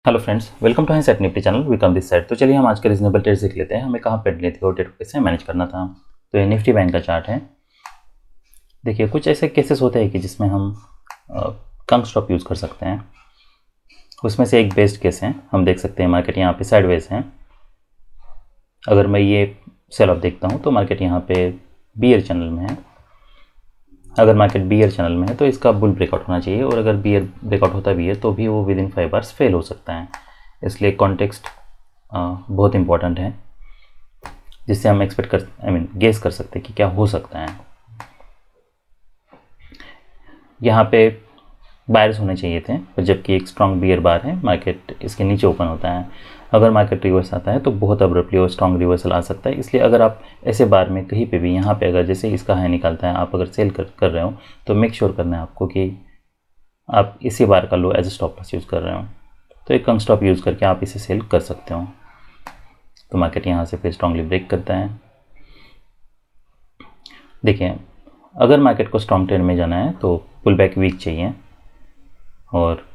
Hello friends, welcome to set Nifty channel. Welcome this side. तो चलिए हम आज के रीजनेबल ट्रेड सीख लेते हैं। हमें कहाँ पे लेनी थी और ट्रेड को कैसे मैनेज करना था। तो ये निफ्टी बैंक का चार्ट है। देखिए, कुछ ऐसे केसेस होते हैं कि जिसमें हम कम स्टॉप यूज़ कर सकते हैं। उसमें से एक बेस्ट केस है। हम देख सकते हैं मार्केट यहाँ पे साइडवेज है। अगर मैं ये सेल ऑफ देखता हूँ तो मार्केट यहाँ पे बियर चैनल में है। अगर मार्केट बियर चैनल में है तो इसका बुल ब्रेकआउट होना चाहिए, और अगर बियर ब्रेकआउट होता भी है तो भी वो विद इन 5 आवर्स फेल हो सकता है। इसलिए कॉन्टेक्स्ट बहुत इंपॉर्टेंट है, जिससे हम एक्सपेक्ट कर गेस कर सकते हैं कि क्या हो सकता है। यहाँ पे बायर्स होने चाहिए थे, जबकि एक स्ट्रॉन्ग बियर बार है। मार्केट इसके नीचे ओपन होता है। अगर मार्केट रिवर्स आता है तो बहुत अब्रप्टली और स्ट्रॉन्ग रिवर्सल आ सकता है। इसलिए अगर आप ऐसे बार में कहीं पे भी यहाँ पे अगर जैसे इसका हाई निकालता है, आप अगर सेल कर रहे हो तो मेक श्योर करना है आपको कि आप इसी बार का लो एज स्टॉप लॉस यूज़ कर रहे हो। तो एक कम स्टॉप यूज़ करके आप इसे सेल कर सकते हो। तो मार्केट यहाँ से फिर स्ट्रांगली ब्रेक करता है। देखिए, अगर मार्केट को स्ट्रॉन्ग ट्रेंड में जाना है तो पुल बैक वीक चाहिए और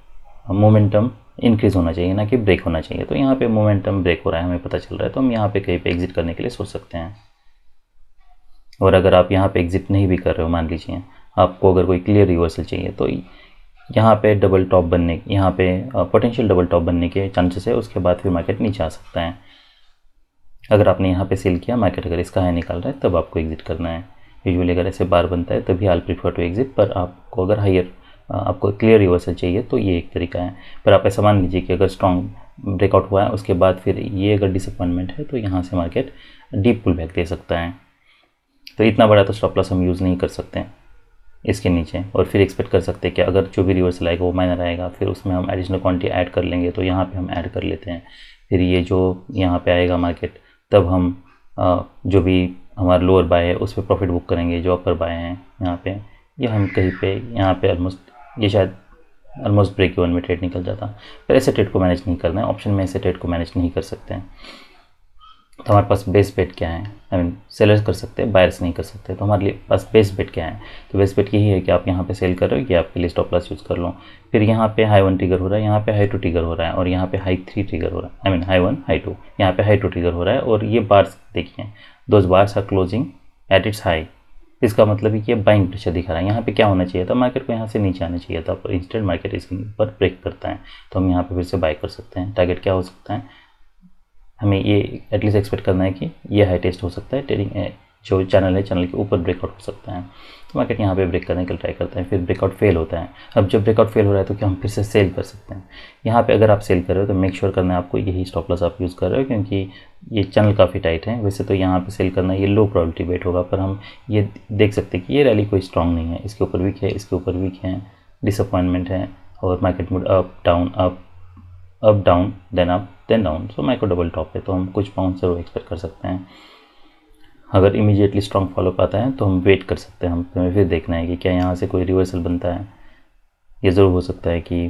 मोमेंटम इंक्रीज होना चाहिए, ना कि ब्रेक होना चाहिए। तो यहाँ पे मोमेंटम ब्रेक हो रहा है, हमें पता चल रहा है, तो हम यहाँ पे कहीं पे एग्जिट करने के लिए सोच सकते हैं। और अगर आप यहाँ पे एग्जिट नहीं भी कर रहे हो, मान लीजिए आपको अगर कोई क्लियर रिवर्सल चाहिए, तो यहाँ पे डबल टॉप बनने, यहाँ पे पोटेंशियल डबल टॉप बनने के चांसेस है। उसके बाद फिर मार्केट नीचे आ सकता है। अगर आपने यहाँ पे सेल किया, मार्केट अगर इसका हाई निकाल रहा है, तब आपको एग्जिट करना है। यूजुअली अगर ऐसे बार बनता है तभी आई प्रीफर टू एग्जिट, पर आपको अगर हायर आपको क्लियर रिवर्सल चाहिए तो ये एक तरीका है। पर आप ऐसा मान लीजिए कि अगर स्ट्रॉन्ग ब्रेकआउट हुआ है, उसके बाद फिर ये अगर डिसअपॉइंटमेंट है, तो यहाँ से मार्केट डीप पुल बैक दे सकता है। तो इतना बड़ा तो स्टॉप लॉस हम यूज़ नहीं कर सकते इसके नीचे, और फिर एक्सपेक्ट कर सकते हैं कि अगर जो भी रिवर्सल आएगा वो माइनर आएगा, फिर उसमें हम एडिशनल क्वांटिटी ऐड कर लेंगे। तो यहाँ पे हम ऐड कर लेते हैं। फिर ये जो यहाँ पे आएगा मार्केट, तब हम जो भी हमारा लोअर बाय है उस पर प्रॉफिट बुक करेंगे। जो अपर बाय हैं यहाँ पे, या हम कहीं पे यहाँ पे ऑलमोस्ट, ये शायद ऑलमोस्ट ब्रेक इवन में ट्रेड निकल जाता। पर ऐसे ट्रेड को मैनेज नहीं करना है। ऑप्शन में ऐसे ट्रेड को मैनेज नहीं कर सकते हैं। तो हमारे पास बेस बेट क्या है, सेलर्स कर सकते हैं, बायर्स नहीं कर सकते। तो हमारे लिए पास बेस बेट क्या है, तो बेस बेट यही है कि आप यहाँ पे सेल कर रहे हो कि आपके लिए स्टॉप लॉस यूज़ कर लो। फिर यहाँ पे हाई 1 ट्रिगर हो रहा है, यहाँ पे हाई 2 ट्रिगर हो रहा है, और यहाँ पे हाई 3 ट्रिगर हो रहा है। हाई 1 हाई 2, यहाँ पे हाई 2 ट्रिगर हो रहा है। और ये बार्स देखिए, those bars are closing at its high. इसका मतलब है कि ये बाइंग प्रेशर दिखा रहा है। यहाँ पे क्या होना चाहिए था, मार्केट को यहाँ से नीचे आना चाहिए था, पर इंस्टेंट मार्केट इसके ऊपर ब्रेक करता है। तो हम यहाँ पे फिर से बाय कर सकते हैं। टारगेट क्या हो सकता है, हमें ये एटलीस्ट एक्सपेक्ट करना है कि ये हाई टेस्ट हो सकता है। ट्रेडिंग जो चैनल है, चैनल के ऊपर ब्रेकआउट हो सकता है। तो मार्केट यहाँ पे ब्रेक करने के लिए ट्राई करता है, फिर ब्रेकआउट फेल होता है। अब जब ब्रेकआउट फेल हो रहा है तो क्या हम फिर से सेल कर सकते हैं। यहाँ पे अगर आप सेल कर रहे हो तो मेक श्योर करना है आपको यही स्टॉप लॉस आप यूज़ कर रहे हो, क्योंकि ये चैनल काफ़ी टाइट है। वैसे तो यहाँ पे सेल करना ये लो प्रोबेबिलिटी बेट होगा, पर हम ये देख सकते हैं कि ये रैली कोई स्ट्रॉन्ग नहीं है। इसके ऊपर वीक है, इसके ऊपर वीक है, डिसअपॉइंटमेंट है, और market mood up down up down then down. So micro double top है, तो हम कुछ बाउंस जरूर एक्सपेक्ट कर सकते हैं। अगर इमीडिएटली स्ट्रॉन्ग फॉलोअप आता है तो हम वेट कर सकते हैं। हमें फिर देखना है कि क्या यहाँ से कोई रिवर्सल बनता है। ये ज़रूर हो सकता है कि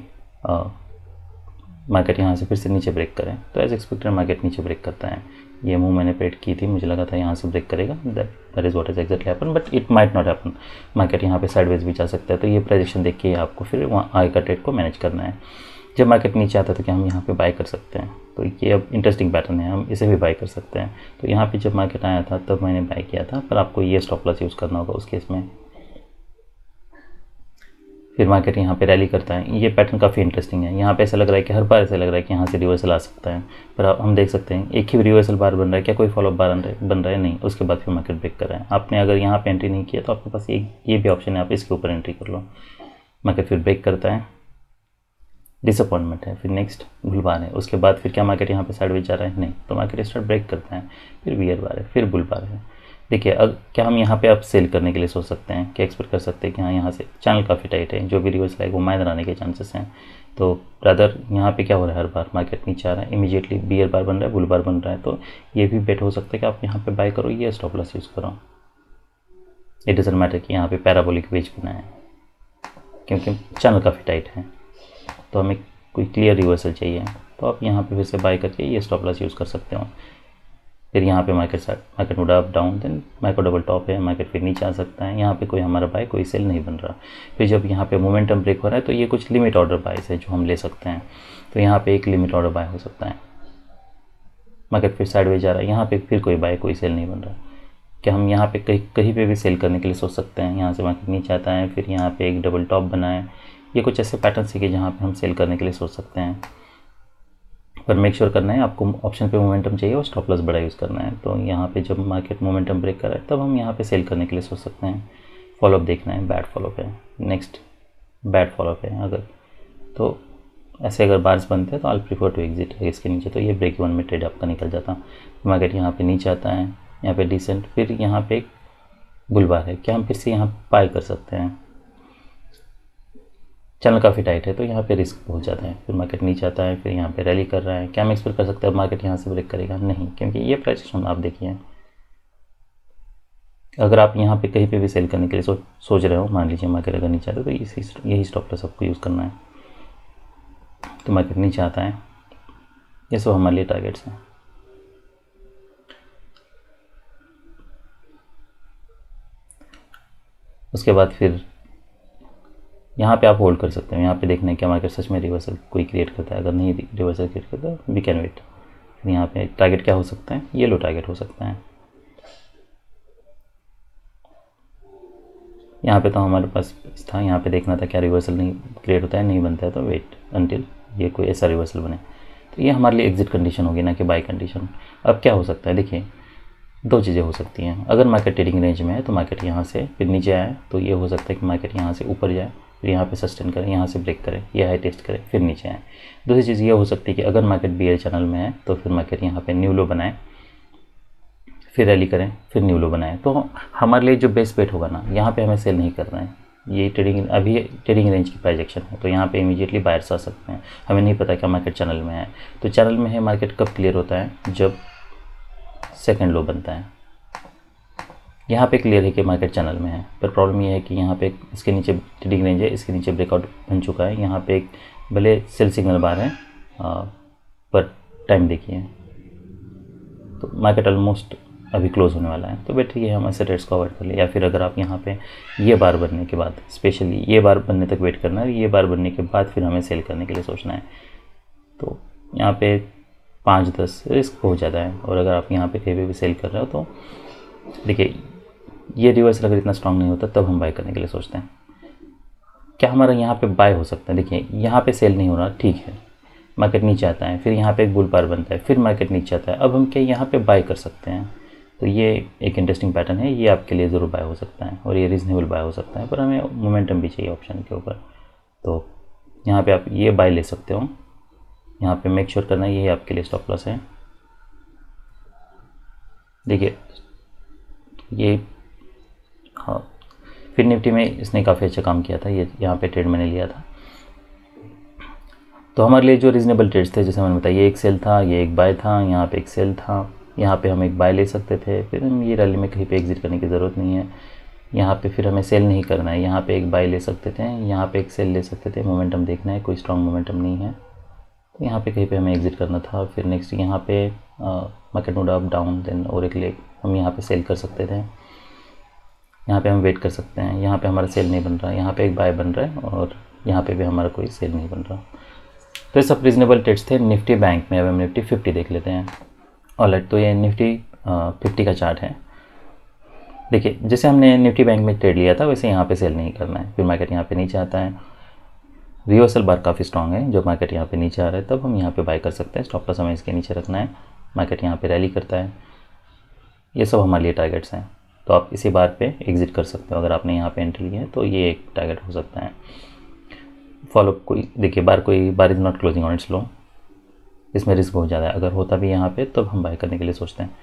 मार्केट यहाँ से फिर से नीचे ब्रेक करें। तो एज एक्सपेक्टेड मार्केट नीचे ब्रेक करता है। ये मूव मैंने प्रेडिक्ट की थी, मुझे लगा था यहाँ से ब्रेक करेगा। That is what is exactly happen, but it might not happen. Market यहाँ पे साइडवेज भी जा सकता है। तो ये प्रेडिक्शन देख के आपको फिर वहाँ आगे का ट्रेड को मैनेज करना है। जब मार्केट नीचे आता है तो क्या हम यहाँ पे बाय कर सकते हैं। तो ये अब इंटरेस्टिंग पैटर्न है, हम इसे भी बाय कर सकते हैं। तो यहाँ पे जब मार्केट आया था तब मैंने बाय किया था, पर आपको ये स्टॉप लॉस यूज़ करना होगा उस केस में। फिर मार्केट यहाँ पे रैली करता है। ये पैटर्न काफ़ी इंटरेस्टिंग है। यहाँ पे ऐसा लग रहा है कि हर बार ऐसा लग रहा है कि यहाँ से रिवर्सल आ सकता है, पर हम देख सकते हैं एक ही रिवर्सल बार बन रहा है। क्या कोई फॉलोअप बार बन रहा है? नहीं। उसके बाद फिर मार्केट ब्रेक कर रहा है। आपने अगर यहाँ पे एंट्री नहीं किया तो आपके पास ये भी ऑप्शन है, आप इसके ऊपर एंट्री कर लो। मार्केट फिर ब्रेक करता है, डिसअपॉइंटमेंट है, फिर नेक्स्ट बुल बार है। उसके बाद फिर क्या मार्केट यहाँ पे साइडवेज जा रहा है? नहीं। तो मार्केट स्टार्ट ब्रेक करता है, फिर बियर बार है, फिर बुल बार है। देखिए, अब क्या हम यहाँ पे आप सेल करने के लिए सोच सकते हैं? क्या एक्सपेक्ट कर सकते हैं कि हाँ, यहाँ से चैनल काफ़ी टाइट है, जो भी रिवर्सल आएगा वो माइनर आने के चांसेस हैं। तो ब्रदर यहाँ पे क्या हो रहा है, हर बार मार्केट नीचे आ रहा है, इमीडिएटली बियर बार बन रहा है, बुल बार बन रहा है। तो ये भी बेट हो सकता है कि आप यहाँ पे बाय करो, ये स्टॉप लॉस यूज़ करो। इट डजंट मैटर कि यहाँ पे पैराबोलिक वेज बना है, क्योंकि चैनल काफ़ी टाइट है। तो हमें कोई क्लियर रिवर्सल चाहिए, तो आप यहाँ पे फिर से बाय करके ये स्टॉप लॉस यूज़ कर सकते हो। फिर यहाँ पे market would up down, then micro double top है, मार्केट फिर नीचे आ सकता है। यहाँ पे कोई हमारा बाय, कोई सेल नहीं बन रहा। फिर जब यहाँ पे मोमेंटम ब्रेक हो रहा है तो ये कुछ लिमिट ऑर्डर बाइस है जो हम ले सकते हैं। तो यहाँ पे एक लिमिट ऑर्डर बाय हो सकता है। मार्केट फिर साइडवेज जा रहा है, यहाँ पे फिर कोई बाय कोई सेल नहीं बन रहा। क्या हम यहाँ पे कहीं पे भी सेल करने के लिए सोच सकते हैं? यहाँ से मार्केट नीचे आता है, फिर यहाँ पे एक डबल टॉप बना है। ये कुछ ऐसे पैटर्न सीखे जहाँ पे हम सेल करने के लिए सोच सकते हैं, पर मेक श्योर करना है आपको ऑप्शन पे मोमेंटम चाहिए और स्टॉप लॉस बड़ा यूज़ करना है। तो यहाँ पे जब मार्केट मोमेंटम ब्रेक कर रहा है तब हम यहाँ पे सेल करने के लिए सोच सकते हैं। फॉलोअप देखना है, बैड फॉलोअप है, नेक्स्ट बैड फॉलोअप है। अगर तो ऐसे अगर बार्स बनते हैं तो आई प्रीफर टू एग्जिट इसके नीचे। तो ये ब्रेक वन में ट्रेड आपका निकल जाता। मार्केट यहाँ पे नीचे आता है, यहाँ पे डिसेंट, फिर यहाँ पे एक बुल बार है। क्या हम फिर से यहाँ बाय कर सकते हैं? चैनल काफ़ी टाइट है तो यहाँ पे रिस्क बहुत ज़्यादा है। फिर मार्केट नीचे आता है, फिर यहाँ पे रैली कर रहा है। क्या हम एक्सपेक्ट कर सकते हैं अब मार्केट यहाँ से ब्रेक करेगा? नहीं, क्योंकि ये प्राइस एक्शन आप देखिए, अगर आप यहाँ पे कहीं पे भी सेल करने के लिए सोच रहे हो, मान लीजिए मार्केट अगर नीचे आता है तो यही स्टॉप लॉस आपको यूज़ करना है। तो मार्केट नीचे आता है, ये सब हमारे लिए टारगेट्स हैं। उसके बाद फिर यहाँ पे आप होल्ड कर सकते हैं। यहाँ पे देखना है क्या मार्केट सच में रिवर्सल कोई क्रिएट करता है। अगर नहीं रिवर्सल क्रिएट करता है वी कैन वेट। फिर यहाँ पे टारगेट क्या हो सकता है? ये लो टारगेट हो सकता है। यहाँ पे तो हमारे पास था, यहाँ पे देखना था क्या रिवर्सल नहीं क्रिएट होता है, नहीं बनता है तो वेट अनटिल ये कोई ऐसा रिवर्सल बने। तो ये हमारे लिए एग्जिट कंडीशन होगी, ना कि बाय कंडीशन। अब क्या हो सकता है? देखिए, दो चीज़ें हो सकती हैं। अगर मार्केट ट्रेडिंग रेंज में है तो मार्केट यहाँ से फिर नीचे आए तो ये हो सकता है कि मार्केट यहाँ से ऊपर जाए, फिर यहाँ पे सस्टेन करें, यहाँ से ब्रेक करें, ये हाई टेस्ट करें, फिर नीचे आए। दूसरी चीज़ ये हो सकती है कि अगर मार्केट बीयर चैनल में है तो फिर मार्केट यहाँ पे न्यू लो बनाए, फिर रैली करें, फिर न्यू लो बनाए। तो हमारे लिए जो बेस्ट बेट होगा ना, यहाँ पे हमें सेल नहीं करना है। ये अभी ट्रेडिंग रेंज की प्राइजेक्शन है तो यहाँ पे इमीडिएटली बायर्स आ सकते हैं। हमें नहीं पता क्या मार्केट चैनल में है। तो चैनल में है मार्केट कब क्लियर होता है? जब सेकेंड लो बनता है। यहाँ पे क्लियर है कि मार्केट चैनल में है, पर प्रॉब्लम ये है कि यहाँ पे इसके नीचे ट्रेडिंग रेंज है, इसके नीचे ब्रेकआउट बन चुका है। यहाँ पे एक भले सेल सिग्नल बार है, पर टाइम देखिए तो मार्केट ऑलमोस्ट अभी क्लोज होने वाला है। तो बेटर ये हम ऐसे ट्रेड्स को अवॉइड कर ले। या फिर अगर आप यहाँ पे ये बार बनने के बाद, स्पेशली ये बार बनने तक वेट करना है, ये बार बनने के बाद फिर हमें सेल करने के लिए सोचना है। तो यहाँ पे 5-10 रिस्क बहुत ज़्यादा है। और अगर आप यहाँ पे कहीं भी सेल कर रहे हो तो देखिए, ये रिवर्सल अगर इतना स्ट्रांग नहीं होता तब हम बाय करने के लिए सोचते हैं। क्या हमारा यहाँ पे बाय हो सकता है? देखिए, यहाँ पे सेल नहीं हो रहा, ठीक है, मार्केट नीचे आता है, फिर यहाँ पे एक बुल बार बनता है, फिर मार्केट नीचे आता है। अब हम क्या यहाँ पे बाय कर सकते हैं? तो ये एक इंटरेस्टिंग पैटर्न है, ये आपके लिए ज़रूर बाय हो सकता है और ये रीज़नेबल बाय हो सकता है, पर हमें मोमेंटम भी चाहिए ऑप्शन के ऊपर। तो यहाँ पे आप ये बाय ले सकते हो। यहाँ पे मेक श्योर करना ये आपके लिए स्टॉप लॉस है। देखिए ये, हाँ, फिर निफ्टी में इसने काफ़ी अच्छा काम किया था। ये यहाँ पे ट्रेड मैंने लिया था। तो हमारे लिए जो रीज़नेबल ट्रेड्स थे, जैसे मैंने बताया, ये एक सेल था, ये एक बाय था, यहाँ पे एक सेल था, यहाँ पे हम एक बाय ले सकते थे। फिर हम ये रैली में कहीं पे एग्जिट करने की ज़रूरत नहीं है। यहाँ पे फिर हमें सेल नहीं करना है, यहाँ पे एक बाय ले सकते थे, यहाँ पे एक सेल ले सकते थे। मोमेंटम देखना है, कोई स्ट्रॉन्ग मोमेंटम नहीं है तो यहाँ पे कहीं पे हमें एग्जिट करना था। फिर नेक्स्ट यहाँ पे market mood up down then और एक लेग हम यहाँ पे सेल कर सकते थे। यहाँ पे हम वेट कर सकते हैं। यहाँ पे हमारा सेल नहीं बन रहा, यहाँ पे एक बाय बन रहा है और यहाँ पे भी हमारा कोई सेल नहीं बन रहा। तो ये सब रीजनेबल ट्रेड्स थे निफ्टी बैंक में। अब हम निफ्टी 50 देख लेते हैं। ऑलराइट, तो ये निफ्टी 50 का चार्ट है। देखिए, जैसे हमने निफ्टी बैंक में ट्रेड लिया था वैसे यहाँ पे सेल नहीं करना है। फिर मार्केट यहाँ पे नीचे आता है, रिवर्सल बार काफ़ी स्ट्रॉन्ग है। जब मार्केट यहाँ पे नीचे आ रहा है तब हम यहाँ पे बाय कर सकते हैं। स्टॉप लॉस हमें इसके नीचे रखना है। मार्केट यहाँ पे रैली करता है, ये सब हमारे लिए टारगेट्स हैं। तो आप इसी बार पे एग्जिट कर सकते हो। अगर आपने यहाँ पे एंट्री लिया है तो ये एक टारगेट हो सकता है। फॉलोअप कोई देखिए, bar is not closing on its low, इसमें रिस्क बहुत ज़्यादा है। अगर होता भी यहाँ पे तब हम बाय करने के लिए सोचते हैं।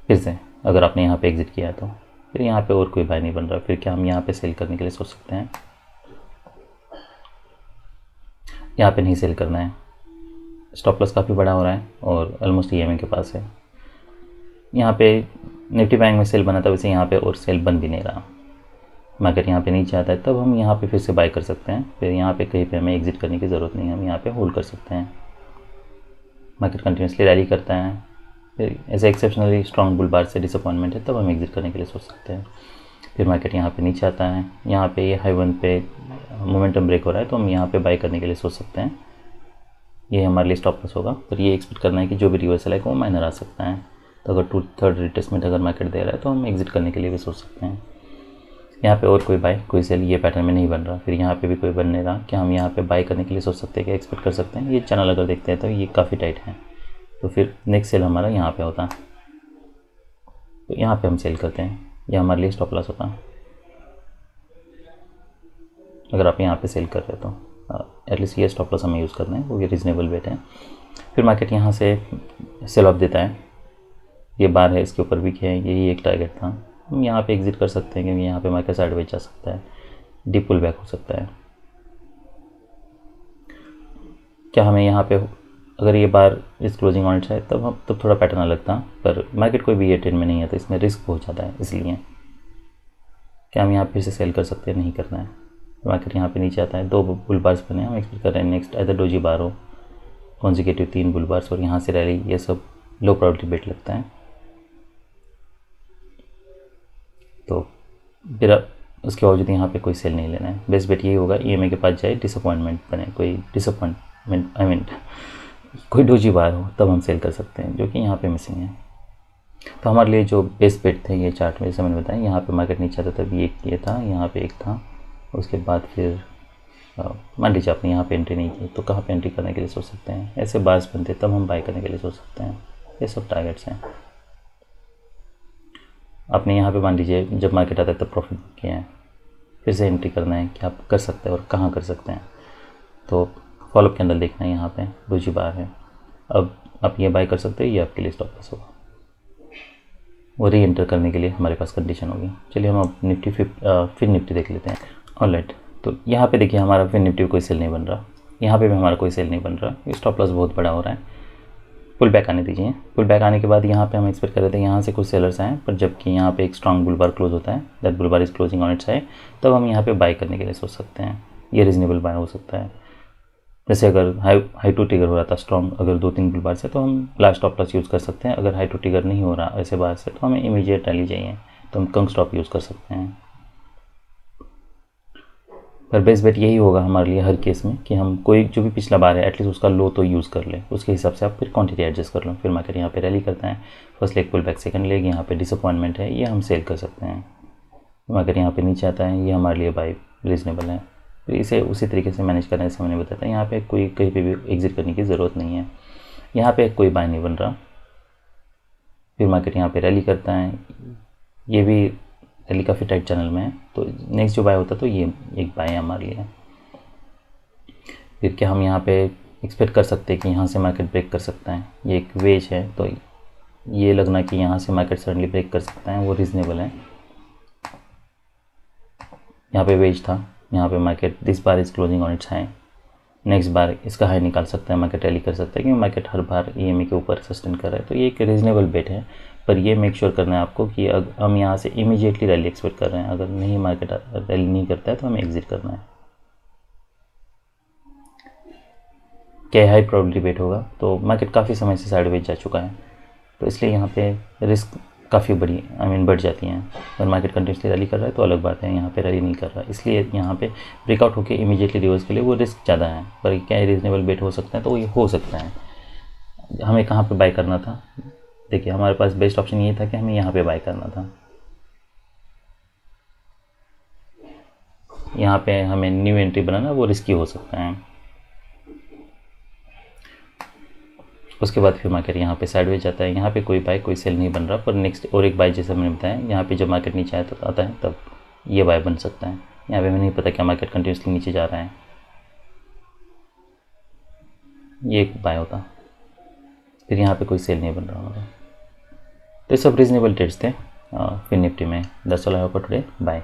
फिर से अगर आपने यहाँ पे एग्जिट किया है तो फिर यहाँ पे और कोई बाय नहीं बन रहा, फिर क्या हम यहाँ पे सेल करने के लिए सोच सकते हैं? यहाँ पे नहीं सेल करना है। स्टॉप लॉस काफ़ी बड़ा हो रहा है और ऑलमोस्ट EMA के पास है। यहाँ पे निफ्टी बैंक में सेल बना था, वैसे यहाँ पे और सेल बन भी नहीं रहा। मार्केट यहाँ पे नीचे आता है तब हम यहाँ पे फिर से बाय कर सकते हैं। फिर यहाँ पे कहीं पे हमें एग्जिट करने की ज़रूरत नहीं है, हम यहाँ पे होल्ड कर सकते हैं। मार्केट कंटिन्यूसली रैली करता है, फिर ऐसे एक्सेप्शनली स्ट्रॉन्ग बुल बार से डिसअपॉइंटमेंट है तब हम एग्जिट करने के लिए सोच सकते हैं। फिर मार्केट यहाँ पे नीचे आता है, यहाँ पे ये हाई वन पे मोमेंटम ब्रेक हो रहा है तो हम यहाँ पे बाय करने के लिए सोच सकते हैं। ये हमारे लिए स्टॉप लॉस होगा। पर ये एक्सपेक्ट करना है कि जो भी रिवर्सल है वो माइनर आ सकता है। तो अगर 2/3 रिट्रेसमेंट अगर मार्केट दे रहा है तो हम एग्जिट करने के लिए भी सोच सकते हैं। यहाँ पे और कोई बाय कोई सेल ये पैटर्न में नहीं बन रहा, फिर यहाँ पे भी कोई बन नहीं रहा, क्या हम यहाँ पे बाय करने के लिए सोच सकते हैं कि एक्सपेक्ट कर सकते हैं। ये चैनल अगर देखते हैं तो ये काफ़ी टाइट है, तो फिर नेक्स्ट सेल हमारा यहाँ पे होता है, तो यहाँ पे हम सेल करते हैं, यह हमारे लिए स्टॉप लॉस होता है। अगर आप यहाँ पे सेल कर रहे हो तो एटलीस्ट ये स्टॉप लॉस हमें यूज़ करना है, वो ये रीजनेबल वेट है। फिर मार्केट यहाँ से सेल ऑफ देता है, ये बार है, इसके ऊपर वीक है, यही एक टारगेट था। हम यहाँ पे एग्जिट कर सकते हैं क्योंकि यहाँ पे मार्केट साइडवेज जा सकता है, डीप पुल बैक हो सकता है। क्या हमें यहाँ पे अगर ये बार इस क्लोजिंग ऑन है तब थोड़ा पैटर्न अलग था, पर मार्केट कोई भी ये ट्रेंड में नहीं है तो इसमें रिस्क बहुत ज़्यादा है। इसलिए क्या हम यहाँ फिर से सेल कर सकते हैं, नहीं करना है। मार्केट यहाँ पे नीचे आता है, 2 बुल बार्स बने, हम एक्सपेक्ट कर रहे हैं नेक्स्ट इधर डोजी बार हो, कॉन्जिक्यूटिव 3 बुल बार्स और यहाँ से रैली, ये सब लो प्रोबेबिलिटी बेट लगता है। तो फिर उसके बावजूद यहाँ पे कोई सेल नहीं लेना है। बेस्ट बेट यही होगा EMA के पास जाए, डिसअपॉइंटमेंट बने, कोई डिसअपॉइंटमेंट आई मीन कोई डोजी बार हो, तब हम सेल कर सकते हैं, जो कि यहाँ पे मिसिंग है। तो हमारे लिए जो बेस्ट बेट थे ये चार्ट में जैसे मैंने बताया, यहाँ पे मार्केट नीचे आता तब ये था, यहाँ पे एक था, उसके बाद फिर मान लीजिए आपने यहाँ पे एंट्री नहीं की तो कहाँ पे एंट्री करने के लिए सोच सकते हैं। ऐसे बार्स बनते तब हम बाय करने के लिए सोच सकते हैं। ये सब टारगेट्स हैं। आपने यहाँ पे मान लीजिए जब मार्केट आता है तब प्रॉफिट किए हैं, फिर से एंट्री करना है कि आप कर सकते हैं और कहाँ कर सकते हैं। तो फॉलोअप कैंडल देखना है, यहाँ पे डोजी बार है, अब आप ये बाय कर सकते हैं, ये आपके लिए स्टॉप लॉस होगा। वो री एंटर करने के लिए हमारे पास कंडीशन होगी। चलिए हम अब निफ्टी फिर निफ्टी देख लेते हैं। ऑलराइट, तो यहाँ पे देखिए हमारा फिर निफ्टी कोई सेल नहीं बन रहा, यहाँ पे भी हमारा कोई सेल नहीं बन रहा, स्टॉप लॉस बहुत बड़ा हो रहा है। पुल बैक आने दीजिए। पुल बैक आने के बाद यहाँ पे हम एक्सपेक्ट कर रहे थे यहाँ से कुछ सेलर्स आए, पर जबकि यहाँ पे एक स्ट्रॉन्ग बुल बार क्लोज होता है, that bull bar is closing on its high, तब हम यहाँ पे बाय करने के लिए सोच सकते हैं। ये रीजनेबल बाय हो सकता है। जैसे अगर हाई टू ट्रिगर हो रहा था स्ट्रॉन्ग, अगर 2-3 बुल बार से, तो हम लास्ट स्टॉप लॉस यूज़ कर सकते हैं। अगर हाई टू ट्रिगर नहीं हो रहा ऐसे बार से, तो हमें इमीडिएट रैली चाहिए, तो हम कंग स्टॉप यूज़ कर सकते हैं। पर बेस्ट बेट यही होगा हमारे लिए हर केस में कि हम कोई जो भी पिछला बार है एटलीस्ट उसका लो तो यूज़ कर ले, उसके हिसाब से आप फिर क्वांटिटी एडजस्ट कर लो। फिर मार्केट यहाँ पे रैली करता है, first leg pull back, second leg यहाँ पे डिसअपॉइंटमेंट है, ये हम सेल कर सकते हैं। मार्केट यहाँ पे नीचे आता है, ये हमारे लिए बाय रीजनेबल है। फिर इसे उसी तरीके से मैनेज करने से मैंने बताया था, यहाँ पे कोई कहीं पे भी एग्जिट करने की ज़रूरत नहीं है। यहाँ पे कोई बाय नहीं बन रहा, फिर मार्केट यहाँ पे रैली करता है, ये भी रैली काफ़ी टाइट चैनल में है, तो नेक्स्ट जो बाय होता तो ये एक बाय है हमारे लिए। फिर क्या हम यहाँ पे एक्सपेक्ट कर सकते हैं कि यहाँ से मार्केट ब्रेक कर सकता है, ये एक वेज है, तो ये लगना कि यहाँ से मार्केट सडनली ब्रेक कर सकता है वो रीज़नेबल है। यहाँ पे वेज था, यहाँ पे market this bar is closing on its high, next bar इसका हाई निकाल सकता है, मार्केट रैली कर सकता है, क्योंकि मार्केट हर बार EMA के ऊपर सस्टेन कर रहा है, तो ये एक रीजनेबल बेट है। पर ये मेक श्योर करना है आपको कि अगर हम यहाँ से इमीडिएटली रैली एक्सपेक्ट कर रहे हैं, अगर नहीं मार्केट रैली नहीं करता है तो हमें एग्जिट करना है। क्या हाई प्रोबेबिलिटी बेट होगा, तो मार्केट काफ़ी समय से साइडवेज जा चुका है, तो इसलिए यहाँ पे रिस्क काफ़ी बड़ी बढ़ जाती हैं। अगर मार्केट कंटिन्यूसली रैली कर रहा है तो अलग बात है, यहाँ पे रैली नहीं कर रहा है, इसलिए यहाँ पे ब्रेकआउट होकर इमीडिएटली रिवर्स के लिए वो रिस्क ज़्यादा है। पर क्या रीजनेबल बेट हो सकता है, तो ये हो सकता है। हमें कहाँ पे बाय करना था, देखिए हमारे पास बेस्ट ऑप्शन ये था कि हमें यहाँ पे बाय करना था। यहाँ पे हमें न्यू एंट्री बनाना वो रिस्की हो सकता है। उसके बाद फिर मार्केट यहाँ पे साइडवेज जाता है, यहाँ पे कोई बाय कोई सेल नहीं बन रहा, पर नेक्स्ट और एक बाय जैसा मैंने बताया, यहाँ पे जब मार्केट नीचे आता है तब ये बाय बन सकता है। यहाँ पे हमें नहीं पता क्या मार्केट कंटिन्यूसली नीचे जा रहा है, ये एक बाय होता, फिर यहाँ पे कोई सेल नहीं बन रहा होगा। तो ये सब रीजनेबल ट्रेड्स थे फिर निफ्टी में। That's all I have for today, bye.